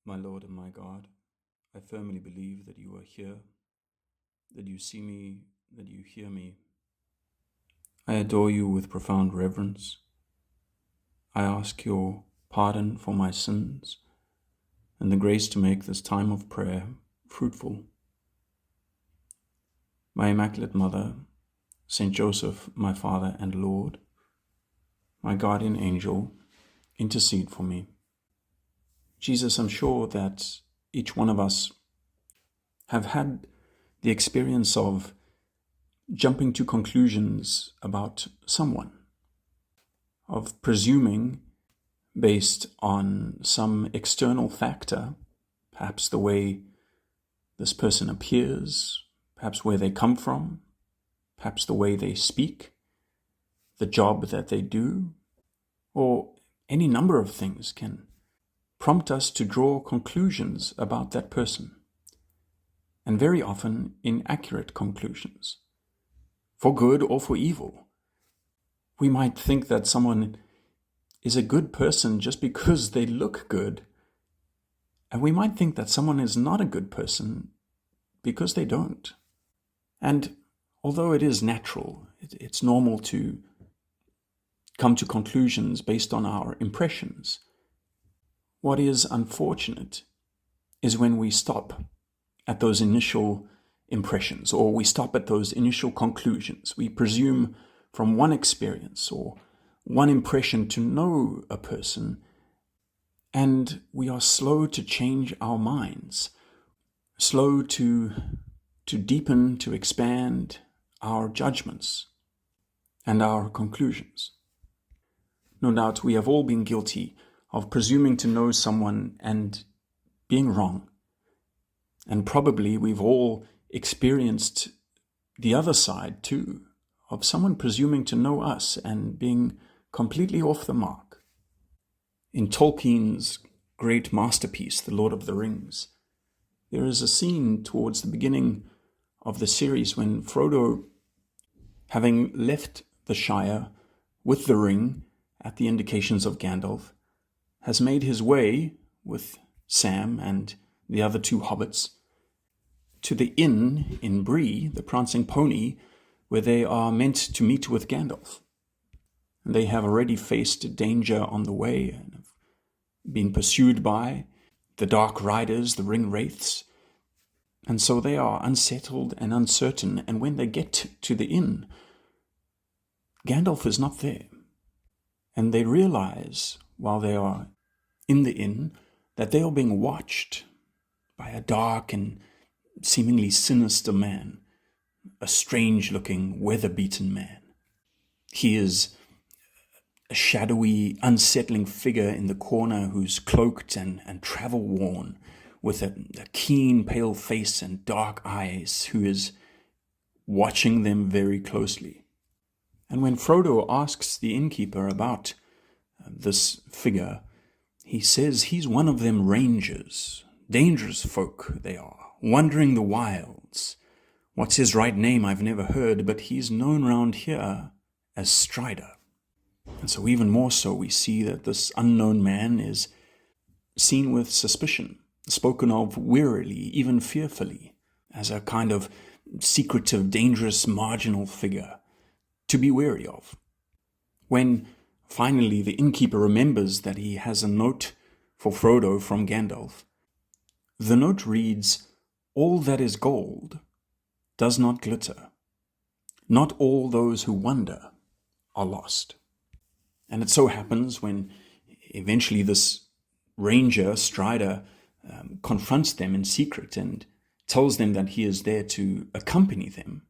My Lord and my God, I firmly believe that you are here, that you see me, that you hear me. I adore you with profound reverence. I ask your pardon for my sins and the grace to make this time of prayer fruitful. My Immaculate Mother, Saint Joseph, my Father and Lord, my guardian angel, intercede for me. Jesus, I'm sure that each one of us have had the experience of jumping to conclusions about someone, of presuming based on some external factor, perhaps the way this person appears, perhaps where they come from, perhaps the way they speak, the job that they do, or any number of things can prompt us to draw conclusions about that person, and very often inaccurate conclusions, for good or for evil. We might think that someone is a good person just because they look good, and we might think that someone is not a good person because they don't. And although it is natural, it's normal to come to conclusions based on our impressions, what is unfortunate is when we stop at those initial impressions, or we stop at those initial conclusions. We presume from one experience or one impression to know a person, and we are slow to change our minds, slow to deepen, to expand our judgments and our conclusions. No doubt we have all been guilty of presuming to know someone and being wrong. And probably we've all experienced the other side too, of someone presuming to know us and being completely off the mark. In Tolkien's great masterpiece, The Lord of the Rings, there is a scene towards the beginning of the series when Frodo, having left the Shire with the ring at the indications of Gandalf, has made his way with Sam and the other two hobbits to the inn in Bree, the Prancing Pony, where they are meant to meet with Gandalf. And they have already faced danger on the way and have been pursued by the Dark Riders, the Ring Wraiths, and so they are unsettled and uncertain. And when they get to the inn, Gandalf is not there. And they realize, while they are in the inn, that they are being watched by a dark and seemingly sinister man, a strange-looking, weather-beaten man. He is a shadowy, unsettling figure in the corner who's cloaked and travel-worn, with a keen, pale face and dark eyes, who is watching them very closely. And when Frodo asks the innkeeper about this figure, he says he's one of them rangers, dangerous folk they are, wandering the wilds. What's his right name I've never heard, but he's known round here as Strider. And so even more so we see that this unknown man is seen with suspicion, spoken of wearily, even fearfully, as a kind of secretive, dangerous, marginal figure to be wary of. When finally the innkeeper remembers that he has a note for Frodo from Gandalf, the note reads, "All that is gold does not glitter. Not all those who wander are lost." And it so happens when eventually this ranger, Strider, confronts them in secret and tells them that he is there to accompany them,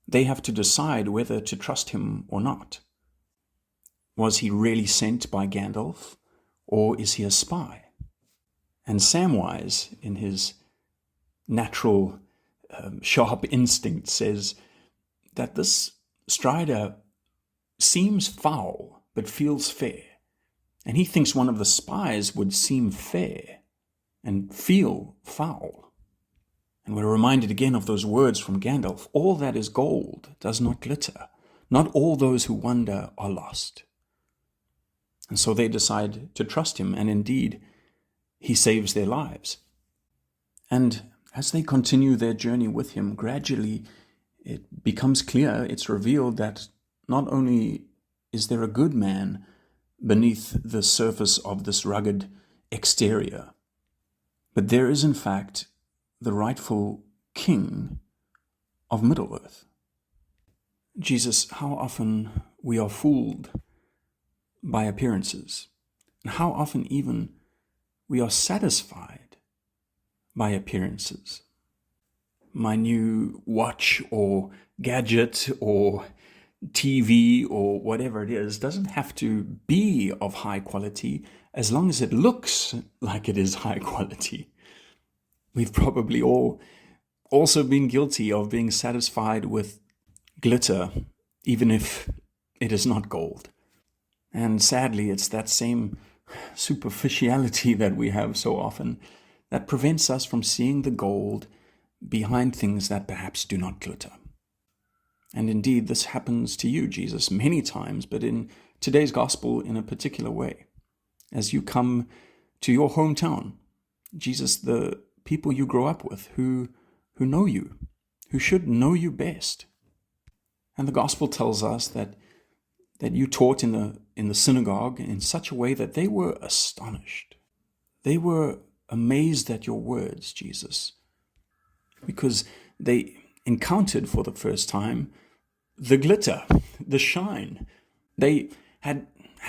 they have to decide whether to trust him or not. Was he really sent by Gandalf, or is he a spy? And Samwise, in his natural sharp instinct, says that this Strider seems foul but feels fair, and he thinks one of the spies would seem fair and feel foul. And we're reminded again of those words from Gandalf, "All that is gold does not glitter. Not all those who wander are lost." And so they decide to trust him, and indeed, he saves their lives. And as they continue their journey with him, gradually it becomes clear, it's revealed that not only is there a good man beneath the surface of this rugged exterior, but there is in fact the rightful king of Middle-earth. Jesus, how often we are fooled by appearances, and how often even we are satisfied by appearances. My new watch or gadget or TV or whatever it is doesn't have to be of high quality as long as it looks like it is high quality. We've probably all also been guilty of being satisfied with glitter, even if it is not gold. And sadly, it's that same superficiality that we have so often that prevents us from seeing the gold behind things that perhaps do not glitter. And indeed, this happens to you, Jesus, many times, but in today's gospel in a particular way. As you come to your hometown, Jesus, the people you grow up with who know you, who should know you best. And the gospel tells us that you taught in the synagogue in such a way that they were astonished. They were amazed at your words, Jesus, because they encountered for the first time the glitter, the shine. They had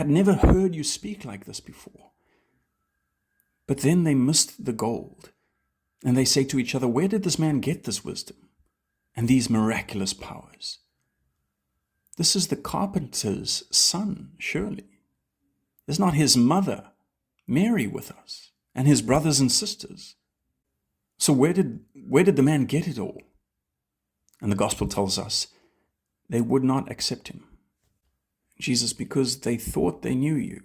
never heard you speak like this before. But then they missed the gold, and they say to each other, where did this man get this wisdom and these miraculous powers? This is the carpenter's son, surely. Is not his mother, Mary, with us, and his brothers and sisters? So where did the man get it all? And the gospel tells us they would not accept him. Jesus, because they thought they knew you,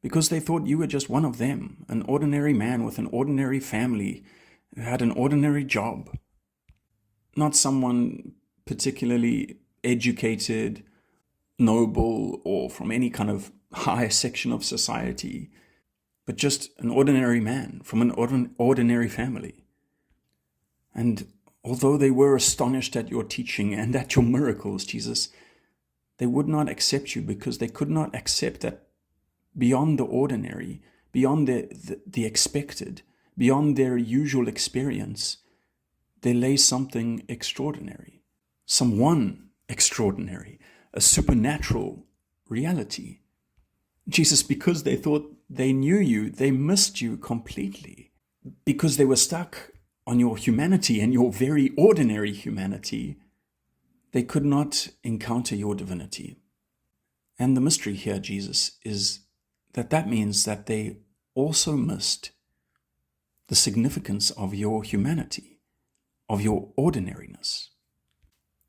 because they thought you were just one of them, an ordinary man with an ordinary family who had an ordinary job, not someone particularly educated, noble, or from any kind of higher section of society, but just an ordinary man from an ordinary family. And although they were astonished at your teaching and at your miracles, Jesus, they would not accept you because they could not accept that beyond the ordinary, beyond the expected, beyond their usual experience, there lay something extraordinary, someone extraordinary, a supernatural reality. Jesus, because they thought they knew you, they missed you completely. Because they were stuck on your humanity and your very ordinary humanity, they could not encounter your divinity. And the mystery here, Jesus, is that means that they also missed the significance of your humanity, of your ordinariness.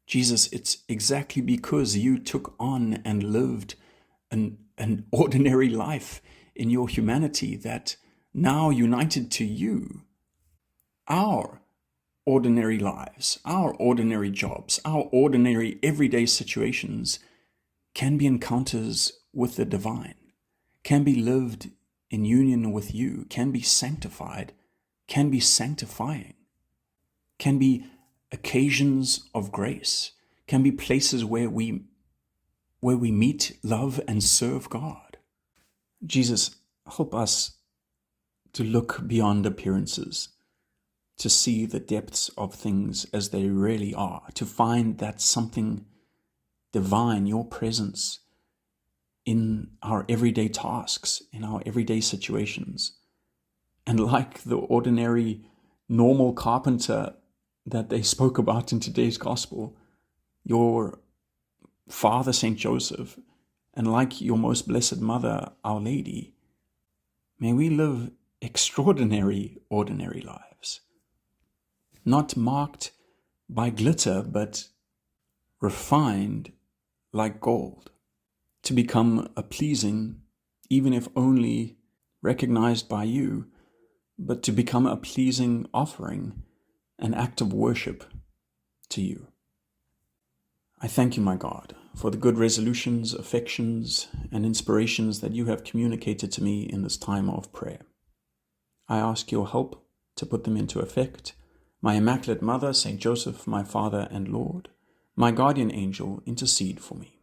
Jesus, it's exactly because you took on and lived an ordinary life in your humanity that now, united to you, our ordinary lives, our ordinary jobs, our ordinary everyday situations can be encounters with the divine, can be lived in union with you, can be sanctified, can be sanctifying, can be occasions of grace, can be places where we meet, love, and serve God. Jesus, help us to look beyond appearances, to see the depths of things as they really are, to find that something divine, your presence in our everyday tasks, in our everyday situations. And like the ordinary, normal carpenter that they spoke about in today's gospel, your Father, Saint Joseph, and like your most blessed mother, Our Lady, may we live extraordinary, ordinary lives, not marked by glitter, but refined like gold, to become a pleasing, even if only recognized by you, but to become a pleasing offering, an act of worship to you. I thank you, my God, for the good resolutions, affections, and inspirations that you have communicated to me in this time of prayer. I ask your help to put them into effect. My Immaculate Mother, Saint Joseph, my Father and Lord, my guardian angel, intercede for me.